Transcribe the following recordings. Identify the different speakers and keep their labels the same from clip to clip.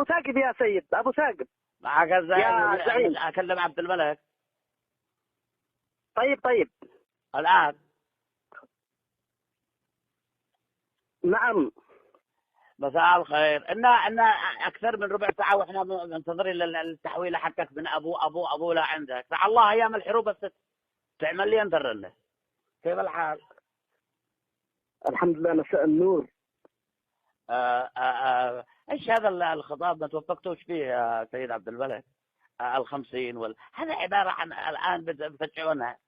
Speaker 1: ثاقب يا سيد أبو ثاقب.
Speaker 2: معك
Speaker 1: يا زعيم.
Speaker 2: أكلم عبد الملك.
Speaker 1: طيب
Speaker 2: الآن.
Speaker 1: نعم.
Speaker 2: مساء الخير. إن أكثر من ربع ساعة وإحنا منتظرين التحويلة حقك من أبو لعندك. فعلى الله أيام الحروب بس تعمل لي انترنت. كيف الحال؟
Speaker 1: الحمد لله، مساء النور.
Speaker 2: ايش هذا الخطاب ما توفقتوش فيه يا سيد عبد الملك؟ ال50 هذا عبارة عن الآن بتدفعونها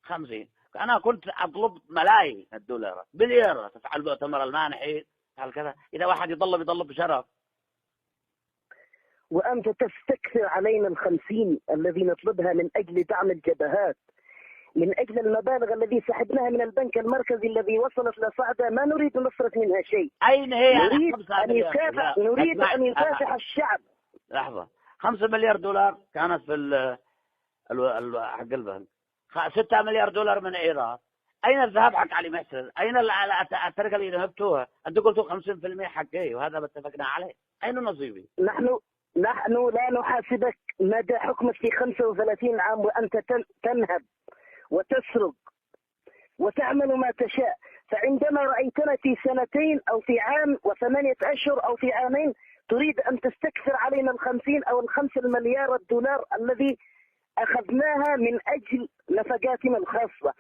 Speaker 2: 50. أنا كنت أطلب ملايين الدولارات باليورو. تفعل مؤتمر المانحين، تفعل كذا، إذا واحد يطلب بشرف.
Speaker 1: وأنت تستكثر علينا 50 الذي نطلبها من أجل دعم الجبهات، من أجل المبالغ الذي سحبناها من البنك المركزي الذي وصلت لصعدة ما نريد نصرة منها شيء.
Speaker 2: أين هي؟
Speaker 1: نريد أن يكافح الشعب.
Speaker 2: لحظة. 5 مليار دولار كانت في حق البنك. 6 مليار دولار من إيران. أين الذهاب حق علي محسن؟ أين التركة اللي نهبتوها؟ أنتم قلتوا 50% حقي وهذا اتفقنا عليه. أين نصيبي؟
Speaker 1: نحن لا نحاسبك مدى حكمك في 35 عام وأنت تنهب وتسرق وتعمل ما تشاء. فعندما رأيتنا في 2 أو في عام و8 أشهر أو في عامين تريد أن تستكثر علينا 50 أو 5 مليار الدولار الذي أخذناها من أجل نفقاتنا الخاصة.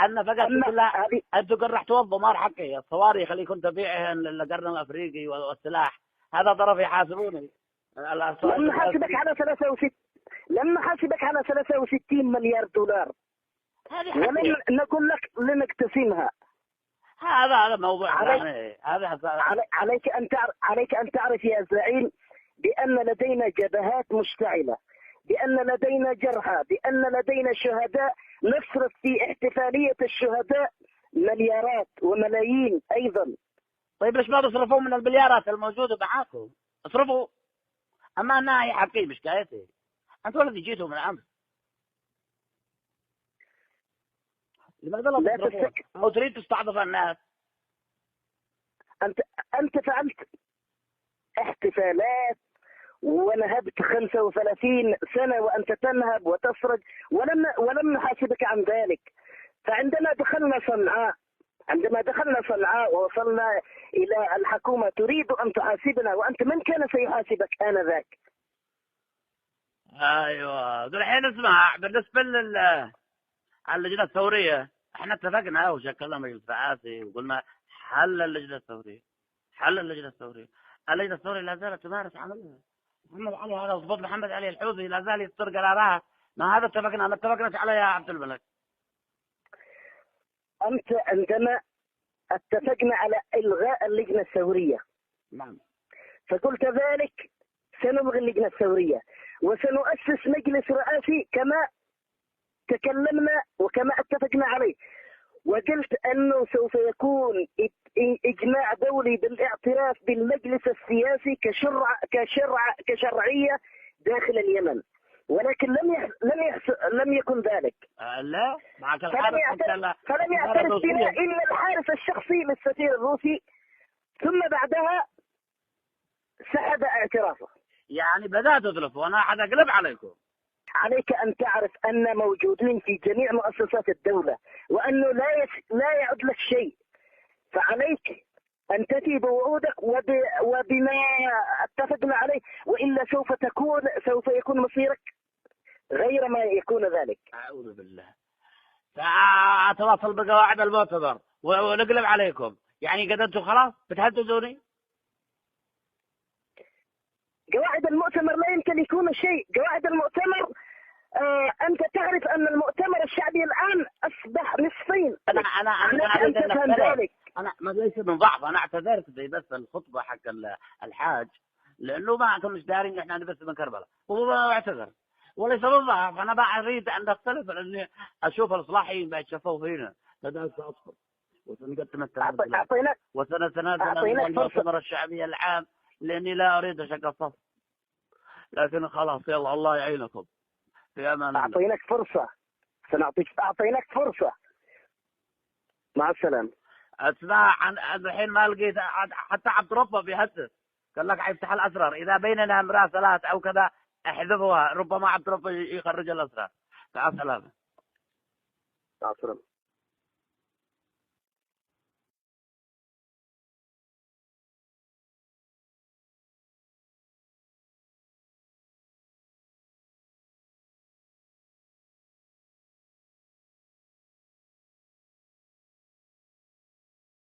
Speaker 2: النفقات كلها أنتم راح توظفوا مار حقي الصواريخ اللي كنت أبيعها للقرن الأفريقي والسلاح. هذا طرف يحاسبوني.
Speaker 1: لما حاسبك على 63 مليار دولار ولم نقول لك لنقتسمها.
Speaker 2: هذا موضوع
Speaker 1: عليك أن تعرف يا زعيم بأن لدينا جبهات مشتعلة، بأن لدينا جرحى، بأن لدينا شهداء. نصرف في احتفالية الشهداء مليارات وملايين أيضا.
Speaker 2: طيب ليش ما تصرفوا من المليارات الموجودة معاكم؟ اصرفوا. أما أنا هي حقي مش حكايتي. أنتوا الذي جيتوا من أمس. لماذا لا تصرفوا؟ أو تريد تستعطف الناس؟
Speaker 1: أنت فعلت احتفالات ونهبت 35 سنة وأنت تنهب وتسرق ولم نحاسبك عن ذلك. فعندما دخلنا صنعاء ووصلنا إلى الحكومة تريد أن تحاسبنا، وأنت من كان سيحاسبك آنذاك؟
Speaker 2: أيوة. الحين اسمع، بالنسبة اللجنة الثورية احنا اتفقنا وشكلنا مجلس رئاسي وقلنا حل اللجنة الثورية. اللجنة الثورية لا زالت تمارس عملها. محمد علي هذا ضبط محمد علي الحوثي لا زال يصدر قرارات. ما هذا اتفقنا عليه يا عبد الملك.
Speaker 1: أنت عندما اتفقنا على إلغاء اللجنة الثورية،
Speaker 2: نعم،
Speaker 1: فقلت ذلك سنلغي اللجنة الثورية وسنؤسس مجلس رئاسي كما تكلمنا وكما اتفقنا عليه. وقلت أنه سوف يكون إجماع دولي بالاعتراف بالمجلس السياسي كشرعية داخل اليمن، ولكن لم يكن ذلك.
Speaker 2: لا، معك
Speaker 1: فلم يعترف بنا إلا الحارس الشخصي للسفير الروسي، ثم بعدها سحب اعترافه.
Speaker 2: يعني بدأت تطلب وأنا حأقلب عليكم.
Speaker 1: عليك أن تعرف أن موجودين في جميع مؤسسات الدولة وأنه لا يعد لك شيء. فعليك أن تفي بوعودك وبما اتفقنا عليه، وإلا سوف يكون مصيرك غير ما يكون ذلك.
Speaker 2: أعوذ بالله. أتواصل بقواعد المؤتمر ونقلب عليكم. يعني قد أنتم خلاص بتهددوني؟
Speaker 1: قواعد المؤتمر لا يمكن يكون شيء. قواعد المؤتمر أنت تعرف أن المؤتمر الشعبي الآن أصبح نصفين.
Speaker 2: أنا ما ليس من ضعف. أنا اعتذرت في بس الخطبة حق الحاج لأنه ما كناش دارين إحنا بس من كربلاء، وهو اعتذر وليس من ضعف. أنا بقى أريد أن نختلف لأني أشوف الإصلاحيين بقى يتشافوا فينا. بدأت أصبر وسنقدم التنازلات وسنتنازل عن المؤتمر الشعبي العام لأني لا أريد أشق الصف. لكن خلاص يلا الله يعينكم. في أمان الله.
Speaker 1: أعطيناك فرصة، أعطيناك فرصة. مع السلامة.
Speaker 2: اسمع، الحين ما لقيت حتى عبد ربه بيهدد. قال لك حيفتح الاسرار، اذا بيننا مراسلات او كذا احذفوها، ربما عبد ربه يخرج الاسرار. مع السلامه.
Speaker 1: مع السلامة.